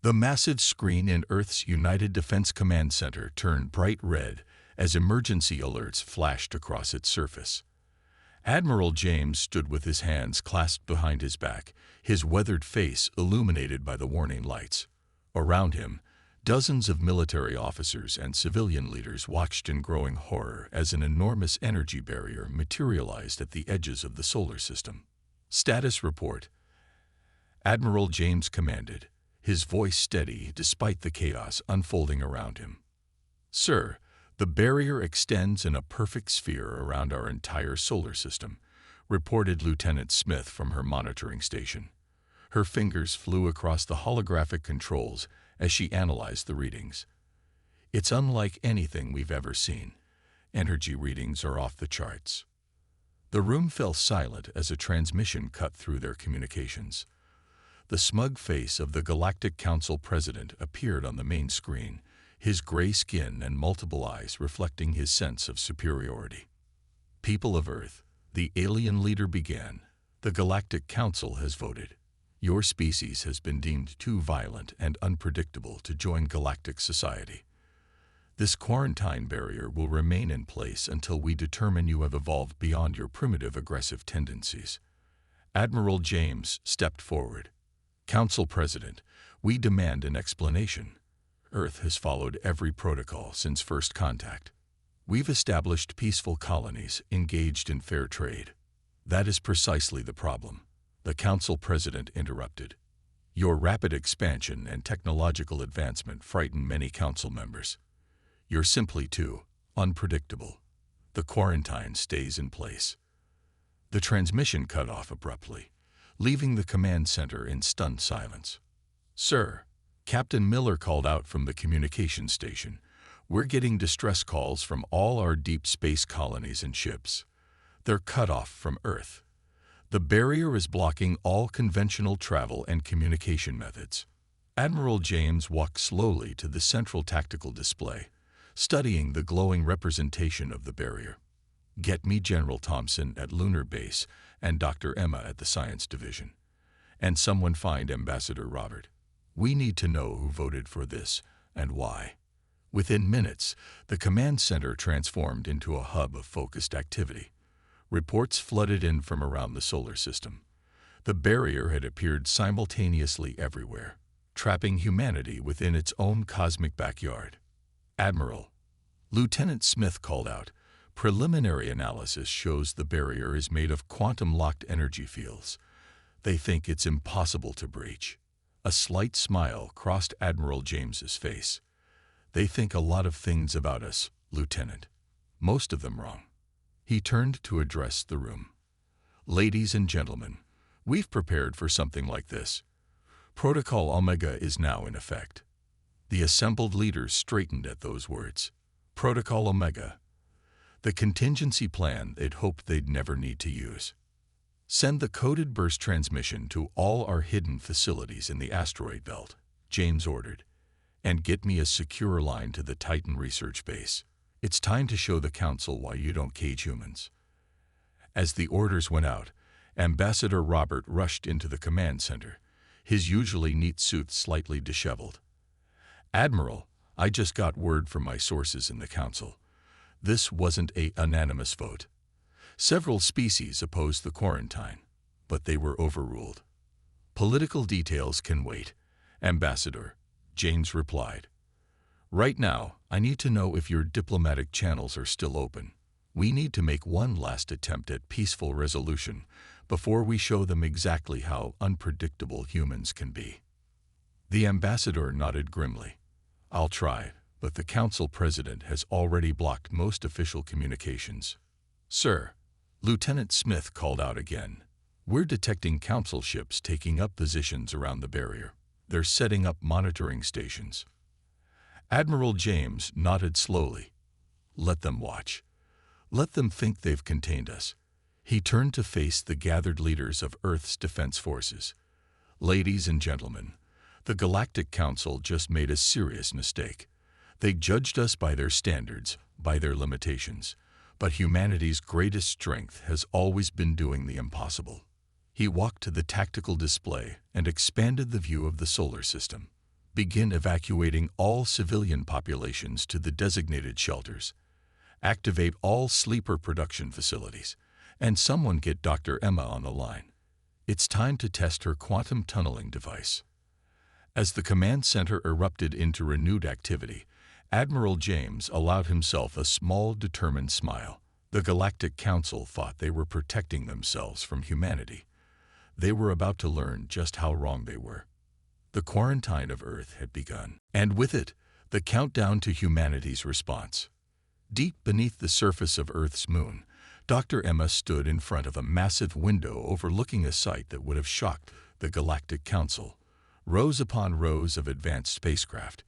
The massive screen in Earth's United Defense Command Center turned bright red as emergency alerts flashed across its surface. Admiral James stood with his hands clasped behind his back, his weathered face illuminated by the warning lights. Around him, dozens of military officers and civilian leaders watched in growing horror as an enormous energy barrier materialized at the edges of the solar system. Status report. Admiral James commanded, his voice steady despite the chaos unfolding around him. Sir, the barrier extends in a perfect sphere around our entire solar system, reported Lieutenant Smith from her monitoring station. Her fingers flew across the holographic controls as she analyzed the readings. It's unlike anything we've ever seen. Energy readings are off the charts. The room fell silent as a transmission cut through their communications. The smug face of the Galactic Council president appeared on the main screen, his gray skin and multiple eyes reflecting his sense of superiority. People of Earth, the alien leader began. The Galactic Council has voted. Your species has been deemed too violent and unpredictable to join galactic society. This quarantine barrier will remain in place until we determine you have evolved beyond your primitive aggressive tendencies. Admiral James stepped forward. Council President, we demand an explanation. Earth has followed every protocol since first contact. We've established peaceful colonies engaged in fair trade. That is precisely the problem. The Council President interrupted. Your rapid expansion and technological advancement frighten many Council members. You're simply too unpredictable. The quarantine stays in place. The transmission cut off abruptly, leaving the command center in stunned silence. Sir, Captain Miller called out from the communication station. We're getting distress calls from all our deep space colonies and ships. They're cut off from Earth. The barrier is blocking all conventional travel and communication methods. Admiral James walked slowly to the central tactical display, studying the glowing representation of the barrier. Get me General Thompson at Lunar Base and Dr. Emma at the Science Division. And someone find Ambassador Robert. We need to know who voted for this and why. Within minutes, the command center transformed into a hub of focused activity. Reports flooded in from around the solar system. The barrier had appeared simultaneously everywhere, trapping humanity within its own cosmic backyard. Admiral, Lieutenant Smith called out, preliminary analysis shows the barrier is made of quantum-locked energy fields. They think it's impossible to breach. A slight smile crossed Admiral James's face. They think a lot of things about us, Lieutenant. Most of them wrong. He turned to address the room. Ladies and gentlemen, we've prepared for something like this. Protocol Omega is now in effect. The assembled leaders straightened at those words. Protocol Omega. The contingency plan they'd hoped they'd never need to use. Send the coded burst transmission to all our hidden facilities in the asteroid belt, James ordered, and get me a secure line to the Titan research base. It's time to show the Council why you don't cage humans. As the orders went out, Ambassador Robert rushed into the command center, his usually neat suit slightly disheveled. Admiral, I just got word from my sources in the Council. This wasn't a unanimous vote. Several species opposed the quarantine, but they were overruled. Political details can wait, Ambassador, James replied. Right now, I need to know if your diplomatic channels are still open. We need to make one last attempt at peaceful resolution before we show them exactly how unpredictable humans can be. The ambassador nodded grimly. I'll try, but the Council President has already blocked most official communications. Sir, Lieutenant Smith called out again. We're detecting Council ships taking up positions around the barrier. They're setting up monitoring stations. Admiral James nodded slowly. Let them watch. Let them think they've contained us. He turned to face the gathered leaders of Earth's defense forces. Ladies and gentlemen, the Galactic Council just made a serious mistake. They judged us by their standards, by their limitations. But humanity's greatest strength has always been doing the impossible. He walked to the tactical display and expanded the view of the solar system. Begin evacuating all civilian populations to the designated shelters. Activate all sleeper production facilities. And someone get Dr. Emma on the line. It's time to test her quantum tunneling device. As the command center erupted into renewed activity, Admiral James allowed himself a small, determined smile. The Galactic Council thought they were protecting themselves from humanity. They were about to learn just how wrong they were. The quarantine of Earth had begun, and with it, the countdown to humanity's response. Deep beneath the surface of Earth's moon, Dr. Emma stood in front of a massive window overlooking a sight that would have shocked the Galactic Council. Rows upon rows of advanced spacecraft,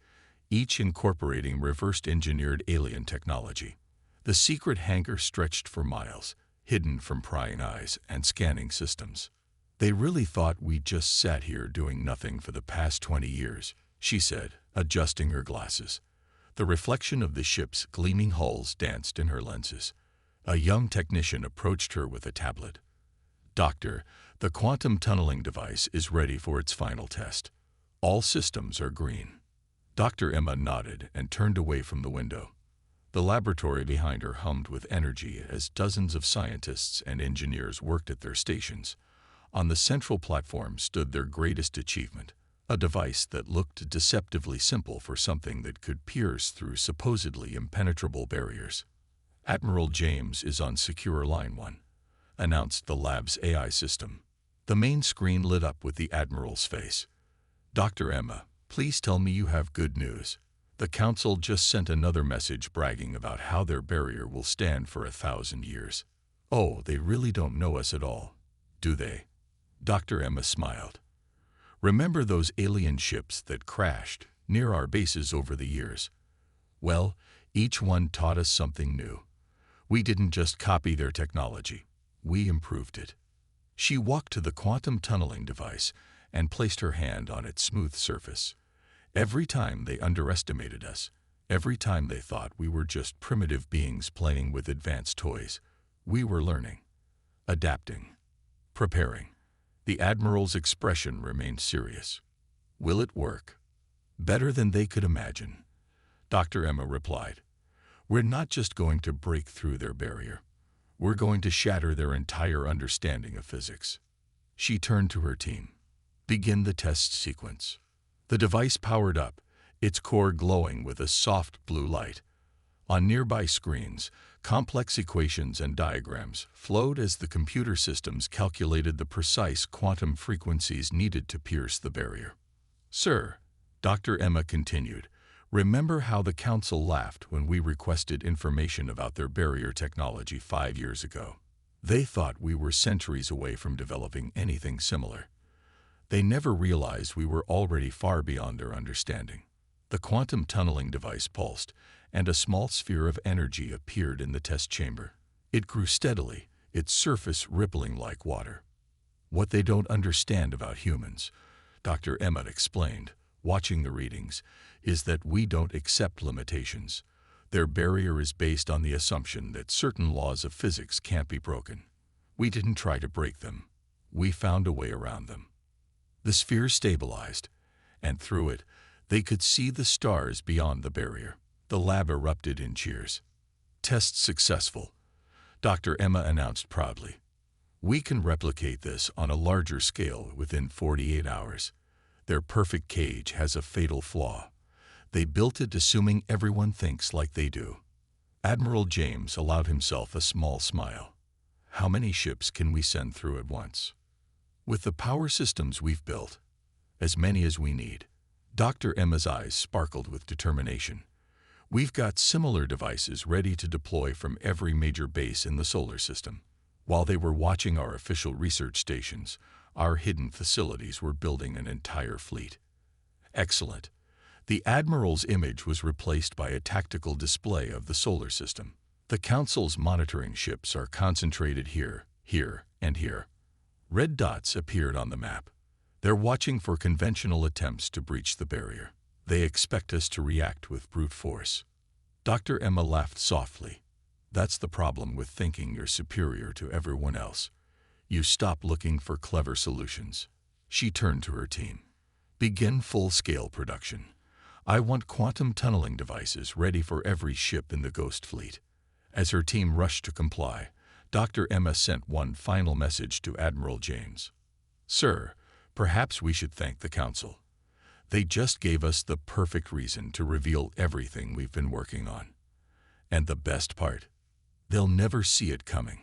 each incorporating reverse-engineered alien technology. The secret hangar stretched for miles, hidden from prying eyes and scanning systems. They really thought we just sat here doing nothing for the past 20 years, she said, adjusting her glasses. The reflection of the ship's gleaming hulls danced in her lenses. A young technician approached her with a tablet. Doctor, the quantum tunneling device is ready for its final test. All systems are green. Dr. Emma nodded and turned away from the window. The laboratory behind her hummed with energy as dozens of scientists and engineers worked at their stations. On the central platform stood their greatest achievement, a device that looked deceptively simple for something that could pierce through supposedly impenetrable barriers. Admiral James is on Secure Line 1, announced the lab's AI system. The main screen lit up with the Admiral's face. Dr. Emma, please tell me you have good news. The Council just sent another message bragging about how their barrier will stand for 1,000 years. Oh, they really don't know us at all, do they? Dr. Emma smiled. Remember those alien ships that crashed near our bases over the years? Well, each one taught us something new. We didn't just copy their technology, we improved it. She walked to the quantum tunneling device and placed her hand on its smooth surface. Every time they underestimated us, every time they thought we were just primitive beings playing with advanced toys, we were learning, adapting, preparing. The Admiral's expression remained serious. Will it work? Better than they could imagine. Dr. Emma replied. We're not just going to break through their barrier. We're going to shatter their entire understanding of physics. She turned to her team. Begin the test sequence. The device powered up, its core glowing with a soft blue light. On nearby screens, complex equations and diagrams flowed as the computer systems calculated the precise quantum frequencies needed to pierce the barrier. Sir, Dr. Emma continued, remember how the Council laughed when we requested information about their barrier technology 5 years ago? They thought we were centuries away from developing anything similar. They never realized we were already far beyond their understanding. The quantum tunneling device pulsed, and a small sphere of energy appeared in the test chamber. It grew steadily, its surface rippling like water. What they don't understand about humans, Dr. Emmett explained, watching the readings, is that we don't accept limitations. Their barrier is based on the assumption that certain laws of physics can't be broken. We didn't try to break them. We found a way around them. The sphere stabilized, and through it, they could see the stars beyond the barrier. The lab erupted in cheers. Test successful, Dr. Emma announced proudly. We can replicate this on a larger scale within 48 hours. Their perfect cage has a fatal flaw. They built it assuming everyone thinks like they do. Admiral James allowed himself a small smile. How many ships can we send through at once? With the power systems we've built, as many as we need. Dr. Emma's eyes sparkled with determination. We've got similar devices ready to deploy from every major base in the solar system. While they were watching our official research stations, our hidden facilities were building an entire fleet. Excellent. The Admiral's image was replaced by a tactical display of the solar system. The Council's monitoring ships are concentrated here, here, and here. Red dots appeared on the map. They're watching for conventional attempts to breach the barrier. They expect us to react with brute force. Dr. Emma laughed softly. That's the problem with thinking you're superior to everyone else. You stop looking for clever solutions. She turned to her team. Begin full-scale production. I want quantum tunneling devices ready for every ship in the Ghost Fleet. As her team rushed to comply, Dr. Emma sent one final message to Admiral James. Sir, perhaps we should thank the Council. They just gave us the perfect reason to reveal everything we've been working on. And the best part, they'll never see it coming.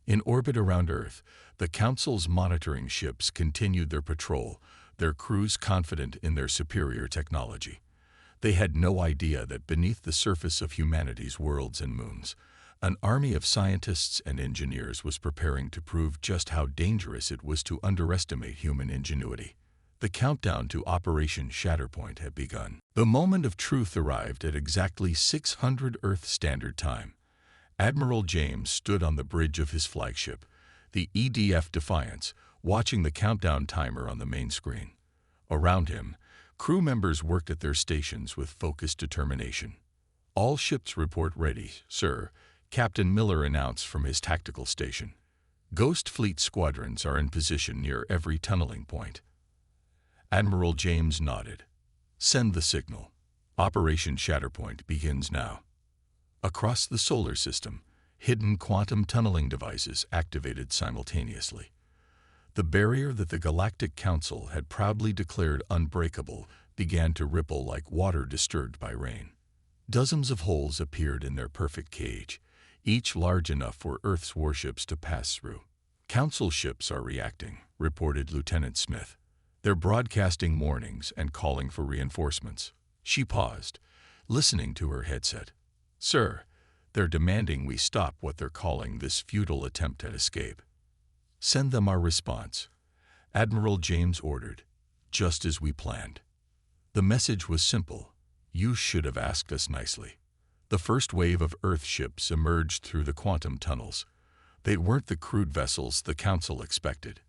In orbit around Earth, the Council's monitoring ships continued their patrol, their crews confident in their superior technology. They had no idea that beneath the surface of humanity's worlds and moons, an army of scientists and engineers was preparing to prove just how dangerous it was to underestimate human ingenuity. The countdown to Operation Shatterpoint had begun. The moment of truth arrived at exactly 600 Earth Standard Time. Admiral James stood on the bridge of his flagship, the EDF Defiance, watching the countdown timer on the main screen. Around him, crew members worked at their stations with focused determination. All ships report ready, sir, Captain Miller announced from his tactical station. Ghost Fleet squadrons are in position near every tunneling point. Admiral James nodded. Send the signal. Operation Shatterpoint begins now. Across the solar system, hidden quantum tunneling devices activated simultaneously. The barrier that the Galactic Council had proudly declared unbreakable began to ripple like water disturbed by rain. Dozens of holes appeared in their perfect cage, each large enough for Earth's warships to pass through. Council ships are reacting, reported Lieutenant Smith. They're broadcasting warnings and calling for reinforcements. She paused, listening to her headset. Sir, they're demanding we stop what they're calling this futile attempt at escape. Send them our response, Admiral James ordered, just as we planned. The message was simple. You should have asked us nicely. The first wave of Earth ships emerged through the quantum tunnels. They weren't the crude vessels the Council expected.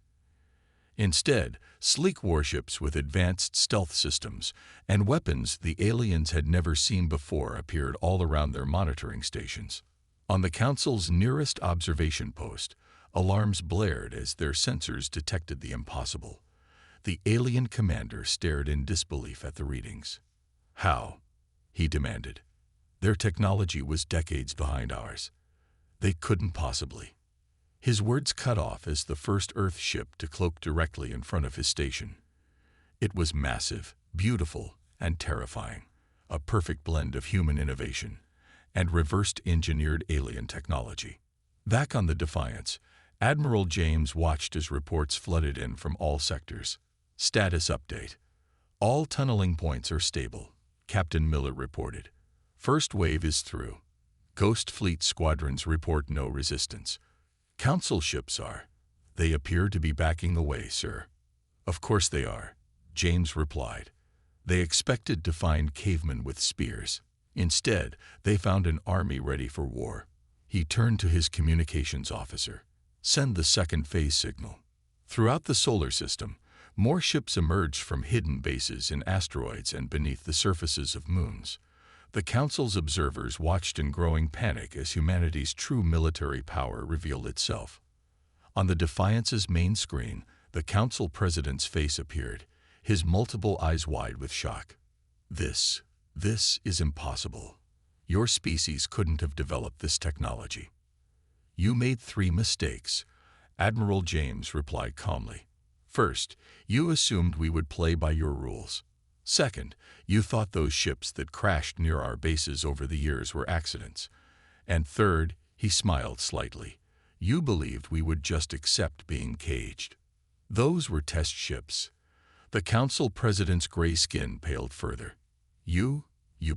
Instead, sleek warships with advanced stealth systems and weapons the aliens had never seen before appeared all around their monitoring stations. On the Council's nearest observation post, alarms blared as their sensors detected the impossible. The alien commander stared in disbelief at the readings. How? He demanded. Their technology was decades behind ours. They couldn't possibly. His words cut off as the first Earth ship to cloak directly in front of his station. It was massive, beautiful, and terrifying, a perfect blend of human innovation and reversed-engineered alien technology. Back on the Defiance, Admiral James watched as reports flooded in from all sectors. Status update. All tunneling points are stable, Captain Miller reported. First wave is through. Ghost Fleet squadrons report no resistance. Council ships are. They appear to be backing away, sir. Of course they are, James replied. They expected to find cavemen with spears. Instead, they found an army ready for war. He turned to his communications officer. Send the second phase signal. Throughout the solar system, more ships emerged from hidden bases in asteroids and beneath the surfaces of moons. The Council's observers watched in growing panic as humanity's true military power revealed itself. On the Defiance's main screen, the Council President's face appeared, his multiple eyes wide with shock. This is impossible. Your species couldn't have developed this technology. You made 3 mistakes, Admiral James replied calmly. First, you assumed we would play by your rules. Second, you thought those ships that crashed near our bases over the years were accidents. And third, he smiled slightly, you believed we would just accept being caged. Those were test ships. The Council President's gray skin paled further. You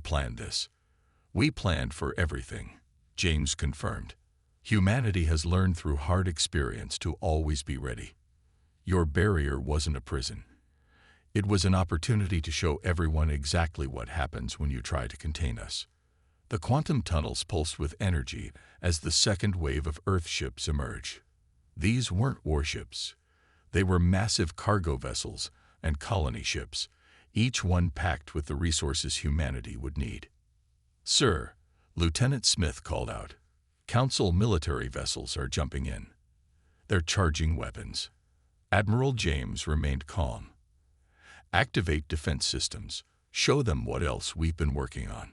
planned this. We planned for everything, James confirmed. Humanity has learned through hard experience to always be ready. Your barrier wasn't a prison. It was an opportunity to show everyone exactly what happens when you try to contain us. The quantum tunnels pulsed with energy as the second wave of Earth ships emerged. These weren't warships. They were massive cargo vessels and colony ships, each one packed with the resources humanity would need. Sir, Lieutenant Smith called out, Council military vessels are jumping in. They're charging weapons. Admiral James remained calm. Activate defense systems. Show them what else we've been working on.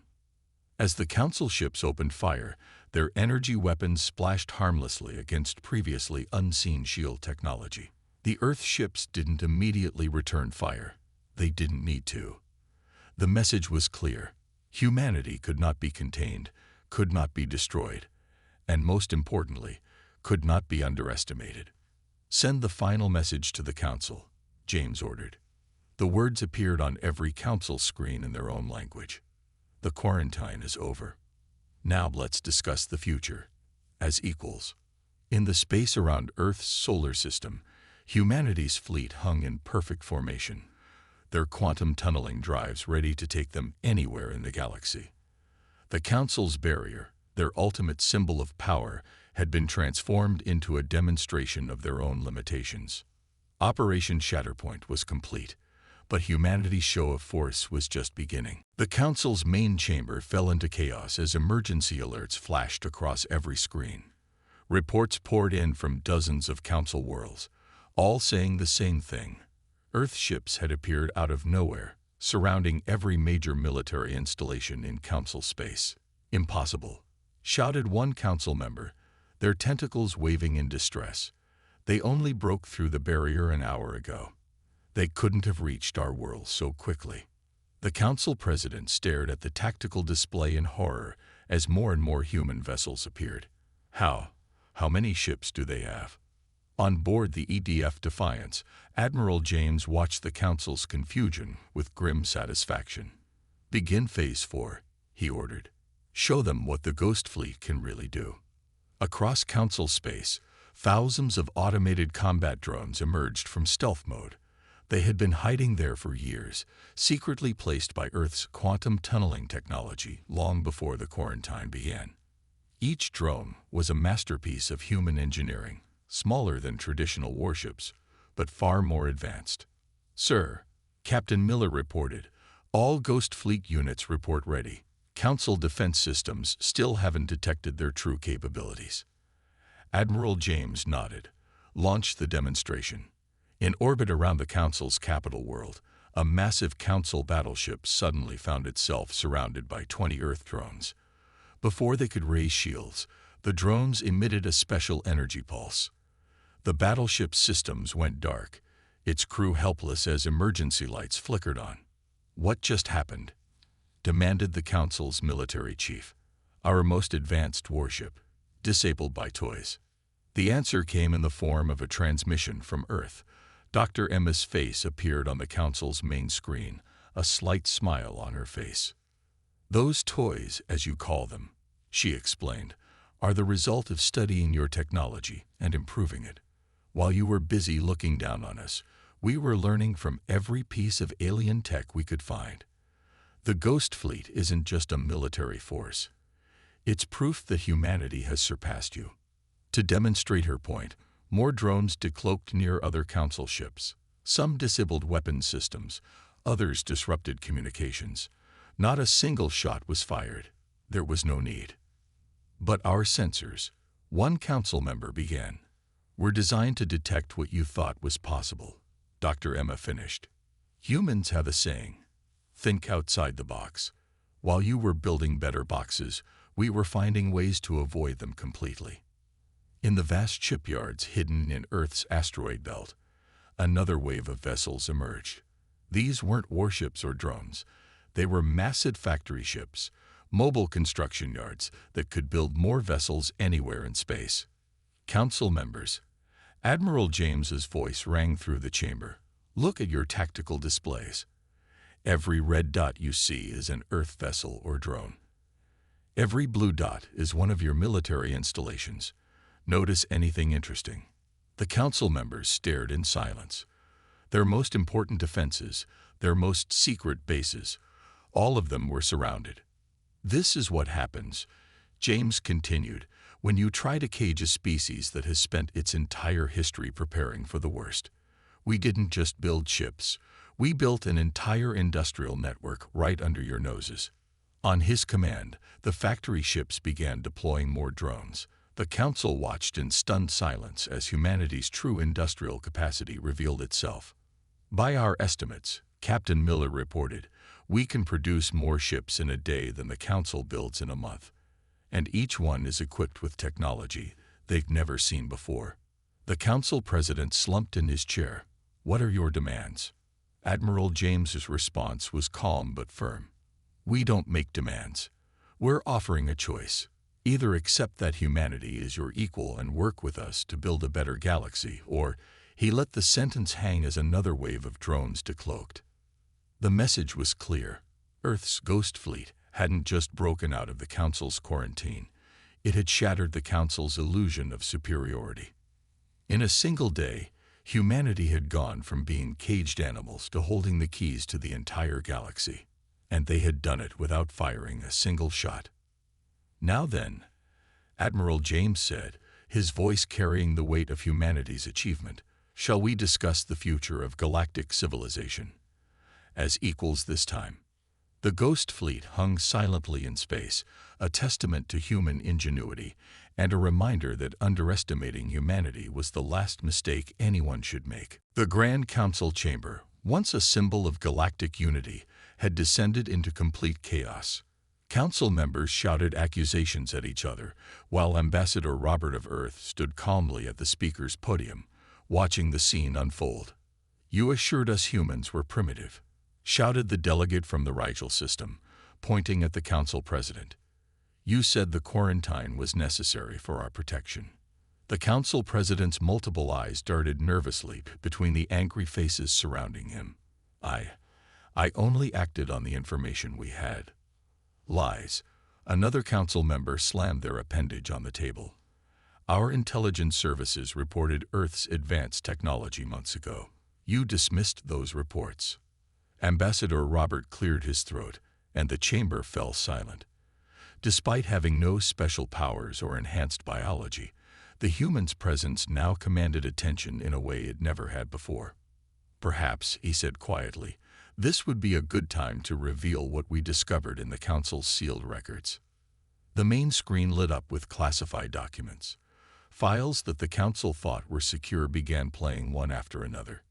As the Council ships opened fire, their energy weapons splashed harmlessly against previously unseen shield technology. The Earth ships didn't immediately return fire. They didn't need to. The message was clear. Humanity could not be contained, could not be destroyed, and most importantly, could not be underestimated. Send the final message to the Council, James ordered. The words appeared on every Council screen in their own language. The quarantine is over. Now let's discuss the future, as equals. In the space around Earth's solar system, humanity's fleet hung in perfect formation, their quantum tunneling drives ready to take them anywhere in the galaxy. The Council's barrier, their ultimate symbol of power, had been transformed into a demonstration of their own limitations. Operation Shatterpoint was complete, but humanity's show of force was just beginning. The Council's main chamber fell into chaos as emergency alerts flashed across every screen. Reports poured in from dozens of Council worlds, all saying the same thing. Earth ships had appeared out of nowhere, surrounding every major military installation in Council space. Impossible, shouted one Council member, their tentacles waving in distress. They only broke through the barrier an hour ago. They couldn't have reached our world so quickly. The Council president stared at the tactical display in horror as more and more human vessels appeared. How many ships do they have? On board the EDF Defiance, Admiral James watched the Council's confusion with grim satisfaction. Begin Phase 4, he ordered. Show them what the Ghost Fleet can really do. Across Council space, thousands of automated combat drones emerged from stealth mode. They had been hiding there for years, secretly placed by Earth's quantum tunneling technology long before the quarantine began. Each drone was a masterpiece of human engineering, smaller than traditional warships, but far more advanced. Sir, Captain Miller reported, all Ghost Fleet units report ready. Council defense systems still haven't detected their true capabilities. Admiral James nodded. Launch the demonstration. In orbit around the Council's capital world, a massive Council battleship suddenly found itself surrounded by 20 Earth drones. Before they could raise shields, the drones emitted a special energy pulse. The battleship's systems went dark, its crew helpless as emergency lights flickered on. What just happened? Demanded the Council's military chief. Our most advanced warship, disabled by toys. The answer came in the form of a transmission from Earth. Dr. Emma's face appeared on the Council's main screen, a slight smile on her face. Those toys, as you call them, she explained, are the result of studying your technology and improving it. While you were busy looking down on us, we were learning from every piece of alien tech we could find. The Ghost Fleet isn't just a military force. It's proof that humanity has surpassed you. To demonstrate her point, more drones decloaked near other Council ships. Some disabled weapon systems, others disrupted communications. Not a single shot was fired. There was no need. But our sensors, one Council member began, were designed to detect what you thought was possible. Dr. Emma finished. Humans have a saying, think outside the box. While you were building better boxes, we were finding ways to avoid them completely. In the vast shipyards hidden in Earth's asteroid belt, another wave of vessels emerged. These weren't warships or drones. They were massive factory ships, mobile construction yards that could build more vessels anywhere in space. Council members, Admiral James's voice rang through the chamber. Look at your tactical displays. Every red dot you see is an Earth vessel or drone. Every blue dot is one of your military installations. Notice anything interesting? The Council members stared in silence. Their most important defenses, their most secret bases, all of them were surrounded. This is what happens, James continued, when you try to cage a species that has spent its entire history preparing for the worst. We didn't just build ships. We built an entire industrial network right under your noses. On his command, the factory ships began deploying more drones. The Council watched in stunned silence as humanity's true industrial capacity revealed itself. By our estimates, Captain Miller reported, "We can produce more ships in a day than the Council builds in a month. And each one is equipped with technology they've never seen before." The Council President slumped in his chair. "What are your demands?" Admiral James's response was calm but firm. "We don't make demands. We're offering a choice. Either accept that humanity is your equal and work with us to build a better galaxy, or—" He let the sentence hang as another wave of drones decloaked. The message was clear. Earth's Ghost Fleet hadn't just broken out of the Council's quarantine. It had shattered the Council's illusion of superiority. In a single day, humanity had gone from being caged animals to holding the keys to the entire galaxy. And they had done it without firing a single shot. "Now then," Admiral James said, his voice carrying the weight of humanity's achievement, "shall we discuss the future of galactic civilization? As equals this time." The Ghost Fleet hung silently in space, a testament to human ingenuity and a reminder that underestimating humanity was the last mistake anyone should make. The Grand Council Chamber, once a symbol of galactic unity, had descended into complete chaos. Council members shouted accusations at each other, while Ambassador Robert of Earth stood calmly at the speaker's podium, watching the scene unfold. "You assured us humans were primitive," shouted the delegate from the Rigel system, pointing at the Council President. "You said the quarantine was necessary for our protection." The Council President's multiple eyes darted nervously between the angry faces surrounding him. I only acted on the information we had." "Lies." Another council member slammed their appendage on the table. "Our intelligence services reported Earth's advanced technology months ago. You dismissed those reports." Ambassador Robert cleared his throat, and the chamber fell silent. Despite having no special powers or enhanced biology, the human's presence now commanded attention in a way it never had before. "Perhaps," he said quietly, "this would be a good time to reveal what we discovered in the Council's sealed records." The main screen lit up with classified documents. Files that the Council thought were secure began playing one after another.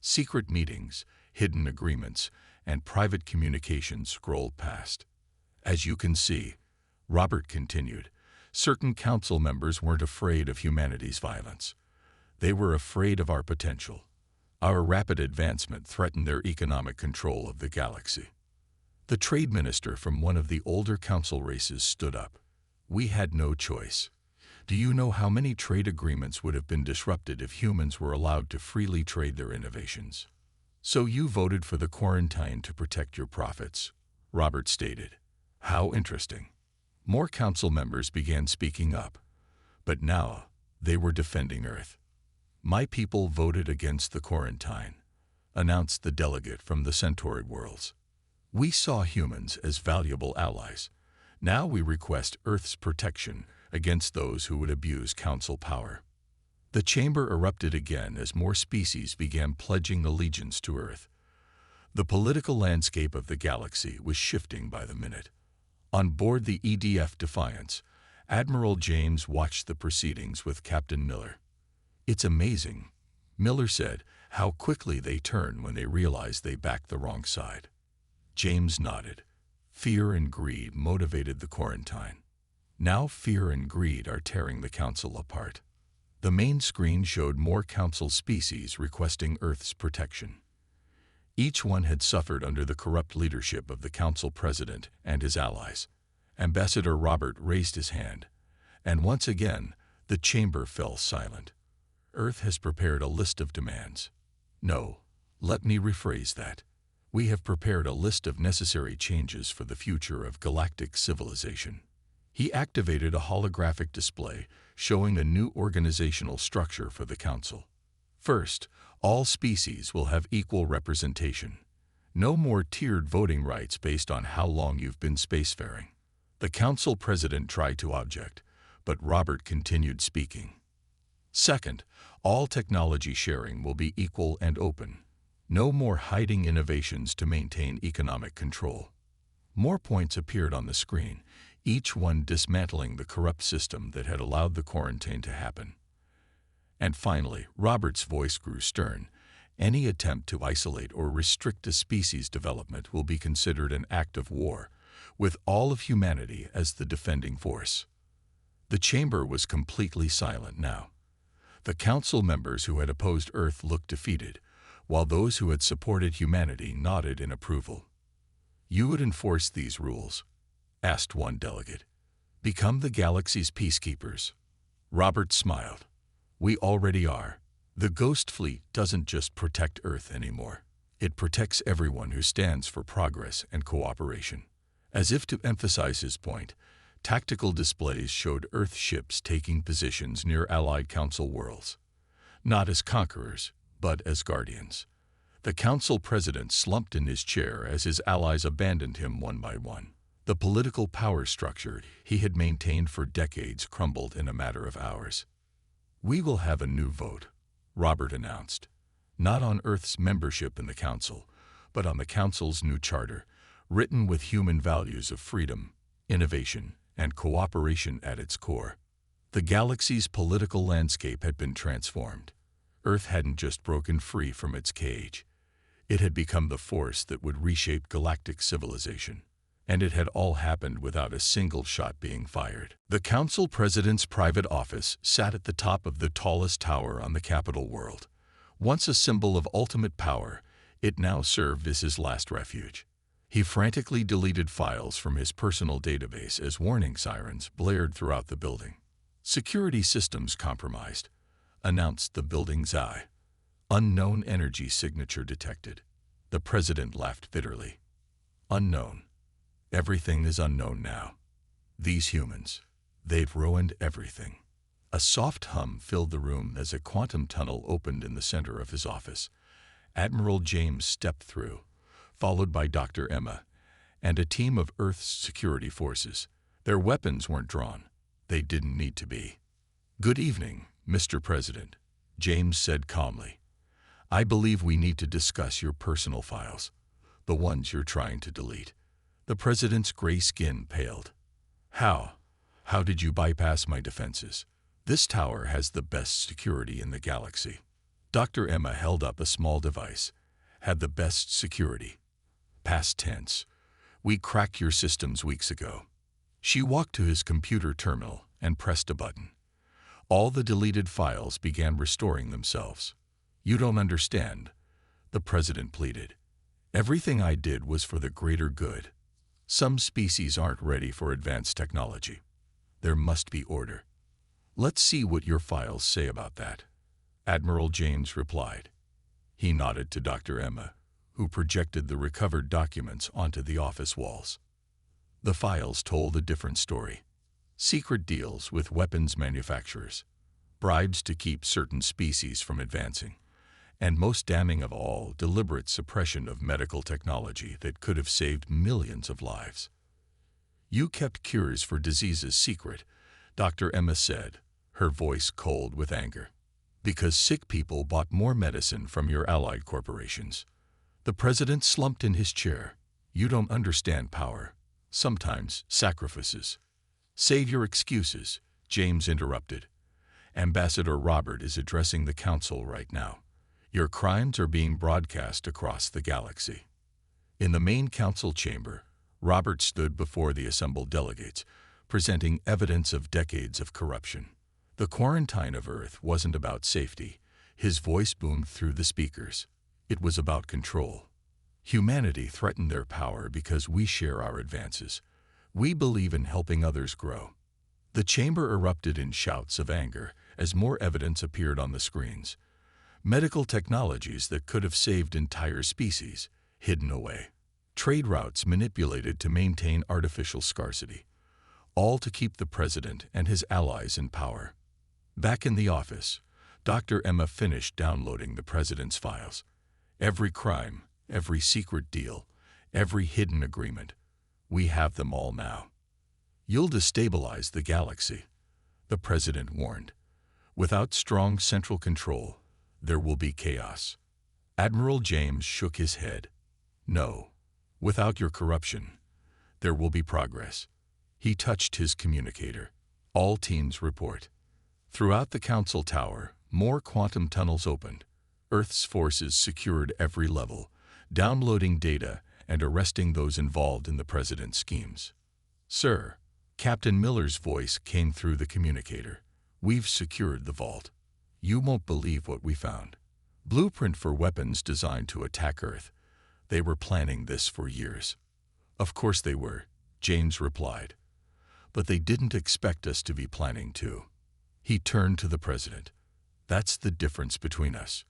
Secret meetings, hidden agreements, and private communications scrolled past. "As you can see," Robert continued, "certain Council members weren't afraid of humanity's violence. They were afraid of our potential. Our rapid advancement threatened their economic control of the galaxy." The trade minister from one of the older council races stood up. "We had no choice. Do you know how many trade agreements would have been disrupted if humans were allowed to freely trade their innovations?" "So you voted for the quarantine to protect your profits," Robert stated. "How interesting." More council members began speaking up. But now they were defending Earth. "My people voted against the quarantine," announced the delegate from the Centauri worlds. "We saw humans as valuable allies. Now we request Earth's protection against those who would abuse council power." The chamber erupted again as more species began pledging allegiance to Earth. The political landscape of the galaxy was shifting by the minute. On board the EDF Defiance, Admiral James watched the proceedings with Captain Miller. "It's amazing," Miller said, "how quickly they turn when they realize they backed the wrong side." James nodded. Fear and greed motivated the quarantine. Now fear and greed are tearing the Council apart. The main screen showed more Council species requesting Earth's protection. Each one had suffered under the corrupt leadership of the Council President and his allies. Ambassador Robert raised his hand, and once again the chamber fell silent. "Earth has prepared a list of demands." "No, let me rephrase that. We have prepared a list of necessary changes for the future of galactic civilization." He activated a holographic display showing a new organizational structure for the Council. "First, all species will have equal representation. No more tiered voting rights based on how long you've been spacefaring." The Council President tried to object, but Robert continued speaking. "Second, all technology sharing will be equal and open. No more hiding innovations to maintain economic control." More points appeared on the screen, each one dismantling the corrupt system that had allowed the quarantine to happen. And finally, Robert's voice grew stern. Any attempt to isolate or restrict a species' development will be considered an act of war, with all of humanity as the defending force. The chamber was completely silent now. The council members who had opposed Earth looked defeated, while those who had supported humanity nodded in approval. "You would enforce these rules?" asked one delegate. "Become the galaxy's peacekeepers." Robert smiled. "We already are. The Ghost Fleet doesn't just protect Earth anymore. It protects everyone who stands for progress and cooperation." As if to emphasize his point, tactical displays showed Earth ships taking positions near Allied Council worlds. Not as conquerors, but as guardians. The Council President slumped in his chair as his allies abandoned him one by one. The political power structure he had maintained for decades crumbled in a matter of hours. "We will have a new vote," Robert announced. "Not on Earth's membership in the Council, but on the Council's new charter, written with human values of freedom, innovation, and cooperation at its core." The galaxy's political landscape had been transformed. Earth hadn't just broken free from its cage. It had become the force that would reshape galactic civilization. And it had all happened without a single shot being fired. The Council President's private office sat at the top of the tallest tower on the capital world. Once a symbol of ultimate power, it now served as his last refuge. He frantically deleted files from his personal database as warning sirens blared throughout the building. "Security systems compromised," announced the building's eye. "Unknown energy signature detected." The president laughed bitterly. "Unknown. Everything is unknown now. These humans, they've ruined everything." A soft hum filled the room as a quantum tunnel opened in the center of his office. Admiral James stepped through, followed by Dr. Emma and a team of Earth's security forces. Their weapons weren't drawn. They didn't need to be. "Good evening, Mr. President," James said calmly. "I believe we need to discuss your personal files, the ones you're trying to delete." The president's gray skin paled. How did you bypass my defenses? This tower has the best security in the galaxy." Dr. Emma held up a small device. "Had the best security. Past tense. We cracked your systems weeks ago." She walked to his computer terminal and pressed a button. All the deleted files began restoring themselves. "You don't understand," the president pleaded. "Everything I did was for the greater good. Some species aren't ready for advanced technology. There must be order." "Let's see what your files say about that," Admiral James replied. He nodded to Dr. Emma, who projected the recovered documents onto the office walls. The files told a different story. Secret deals with weapons manufacturers, bribes to keep certain species from advancing, and most damning of all, deliberate suppression of medical technology that could have saved millions of lives. "You kept cures for diseases secret," Dr. Emma said, her voice cold with anger. "Because sick people bought more medicine from your allied corporations." The president slumped in his chair. "You don't understand power. Sometimes sacrifices." "Save your excuses," James interrupted. "Ambassador Robert is addressing the council right now. Your crimes are being broadcast across the galaxy." In the main council chamber, Robert stood before the assembled delegates, presenting evidence of decades of corruption. The quarantine of Earth wasn't about safety. His voice boomed through the speakers. It was about control. "Humanity threatened their power because we share our advances. We believe in helping others grow." The chamber erupted in shouts of anger as more evidence appeared on the screens. Medical technologies that could have saved entire species, hidden away. Trade routes manipulated to maintain artificial scarcity. All to keep the president and his allies in power. Back in the office, Dr. Emma finished downloading the president's files. Every crime, every secret deal, every hidden agreement. We have them all now. "You'll destabilize the galaxy," the president warned. "Without strong central control, there will be chaos." Admiral James shook his head. "No. Without your corruption, there will be progress." He touched his communicator. "All teams report." Throughout the council tower, more quantum tunnels opened. Earth's forces secured every level, downloading data and arresting those involved in the president's schemes. "Sir," Captain Miller's voice came through the communicator, "we've secured the vault. You won't believe what we found. Blueprint for weapons designed to attack Earth. They were planning this for years." "Of course they were," James replied. "But they didn't expect us to be planning too." He turned to the president. "That's the difference between us.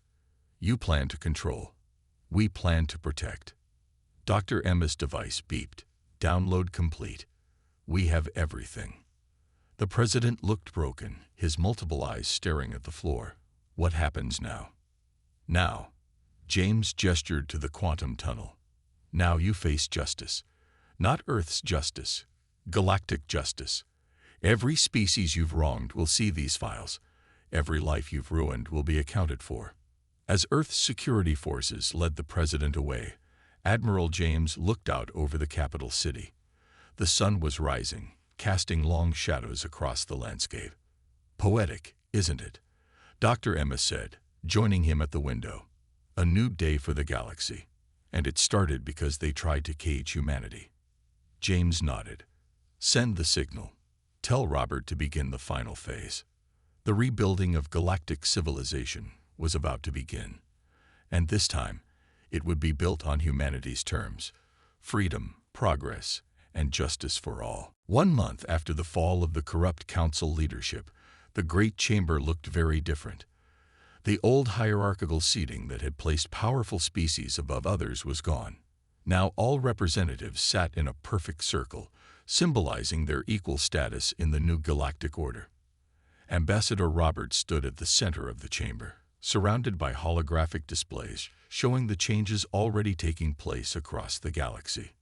You plan to control. We plan to protect." Dr. Emma's device beeped. "Download complete. We have everything." The president looked broken, his multiple eyes staring at the floor. "What happens now?" "Now," James gestured to the quantum tunnel. "Now you face justice. Not Earth's justice, galactic justice. Every species you've wronged will see these files. Every life you've ruined will be accounted for." As Earth's security forces led the president away, Admiral James looked out over the capital city. The sun was rising, casting long shadows across the landscape. "Poetic, isn't it?" Dr. Emma said, joining him at the window. "A new day for the galaxy. And it started because they tried to cage humanity." James nodded. "Send the signal. Tell Robert to begin the final phase." The rebuilding of galactic civilization was about to begin. And this time, it would be built on humanity's terms: freedom, progress, and justice for all. 1 month after the fall of the corrupt council leadership, the Great Chamber looked very different. The old hierarchical seating that had placed powerful species above others was gone. Now all representatives sat in a perfect circle, symbolizing their equal status in the new galactic order. Ambassador Robert stood at the center of the chamber, surrounded by holographic displays showing the changes already taking place across the galaxy.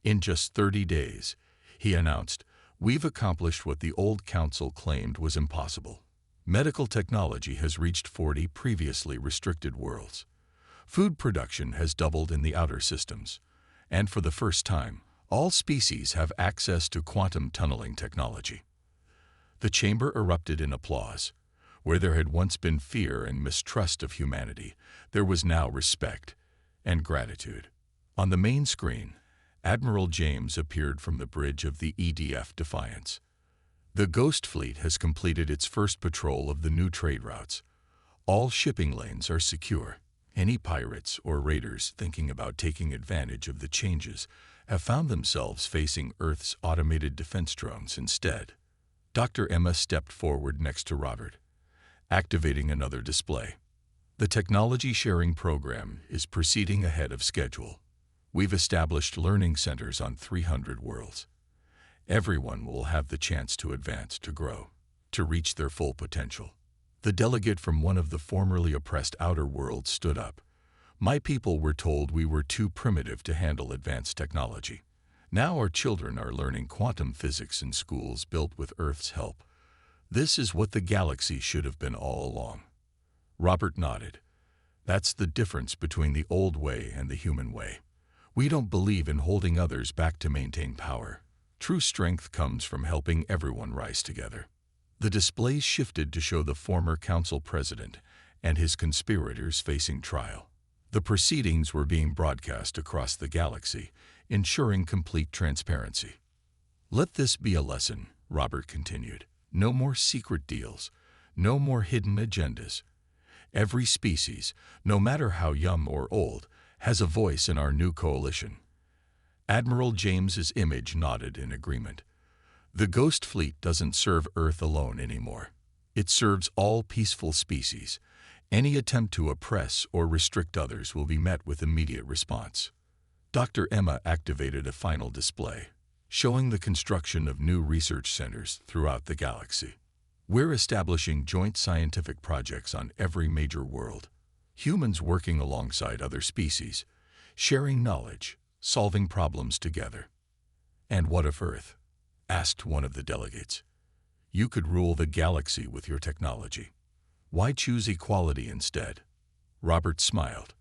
In just 30 days, he announced, "We've accomplished what the old council claimed was impossible. Medical technology has reached 40 previously restricted worlds. Food production has doubled in the outer systems. And for the first time, all species have access to quantum tunneling technology." The chamber erupted in applause. Where there had once been fear and mistrust of humanity, there was now respect and gratitude. On the main screen, Admiral James appeared from the bridge of the EDF Defiance. "The Ghost Fleet has completed its first patrol of the new trade routes. All shipping lanes are secure. Any pirates or raiders thinking about taking advantage of the changes have found themselves facing Earth's automated defense drones instead." Dr. Emma stepped forward next to Robert, activating another display. "The technology sharing program is proceeding ahead of schedule. We've established learning centers on 300 worlds. Everyone will have the chance to advance, to grow, to reach their full potential." The delegate from one of the formerly oppressed outer worlds stood up. "My people were told we were too primitive to handle advanced technology. Now our children are learning quantum physics in schools built with Earth's help. This is what the galaxy should have been all along." Robert nodded. "That's the difference between the old way and the human way. We don't believe in holding others back to maintain power. True strength comes from helping everyone rise together." The displays shifted to show the former council president and his conspirators facing trial. The proceedings were being broadcast across the galaxy, ensuring complete transparency. "Let this be a lesson," Robert continued. "No more secret deals, no more hidden agendas. Every species, no matter how young or old, has a voice in our new coalition." Admiral James's image nodded in agreement. "The Ghost Fleet doesn't serve Earth alone anymore. It serves all peaceful species. Any attempt to oppress or restrict others will be met with immediate response." Dr. Emma activated a final display, showing the construction of new research centers throughout the galaxy. "We're establishing joint scientific projects on every major world. Humans working alongside other species, sharing knowledge, solving problems together." "And what of Earth?" asked one of the delegates. "You could rule the galaxy with your technology. Why choose equality instead?" Robert smiled.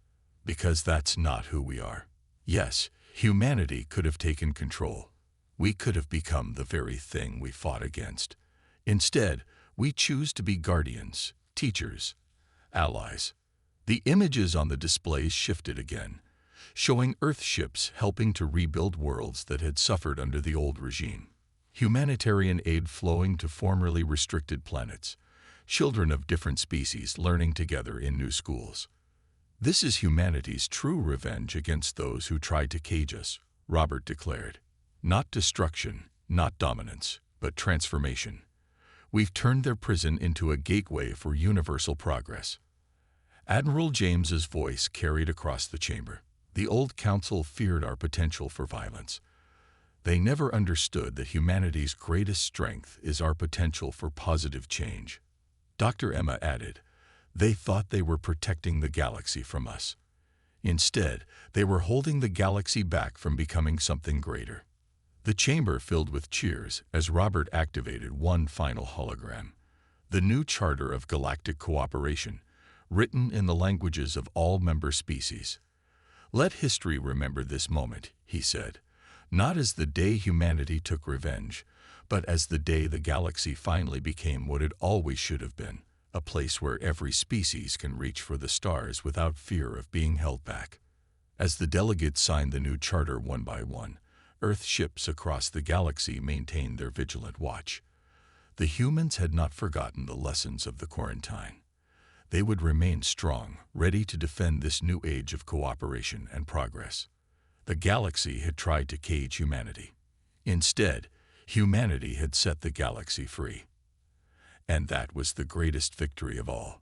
"Because that's not who we are. Yes, humanity could have taken control. We could have become the very thing we fought against. Instead, we choose to be guardians, teachers, allies. The images on the displays shifted again, showing Earth ships helping to rebuild worlds that had suffered under the old regime. Humanitarian aid flowing to formerly restricted planets, children of different species learning together in new schools. This is humanity's true revenge against those who tried to cage us, Robert declared. Not destruction, not dominance, but transformation. We've turned their prison into a gateway for universal progress. Admiral James's voice carried across the chamber. The old council feared our potential for violence. They never understood that humanity's greatest strength is our potential for positive change. Dr. Emma added, they thought they were protecting the galaxy from us. Instead, they were holding the galaxy back from becoming something greater. The chamber filled with cheers as Robert activated one final hologram. The new Charter of Galactic Cooperation, written in the languages of all member species. Let history remember this moment, he said, not as the day humanity took revenge, but as the day the galaxy finally became what it always should have been, a place where every species can reach for the stars without fear of being held back. As the delegates signed the new charter one by one, Earth ships across the galaxy maintained their vigilant watch. The humans had not forgotten the lessons of the quarantine. They would remain strong, ready to defend this new age of cooperation and progress. The galaxy had tried to cage humanity. Instead, humanity had set the galaxy free. And that was the greatest victory of all.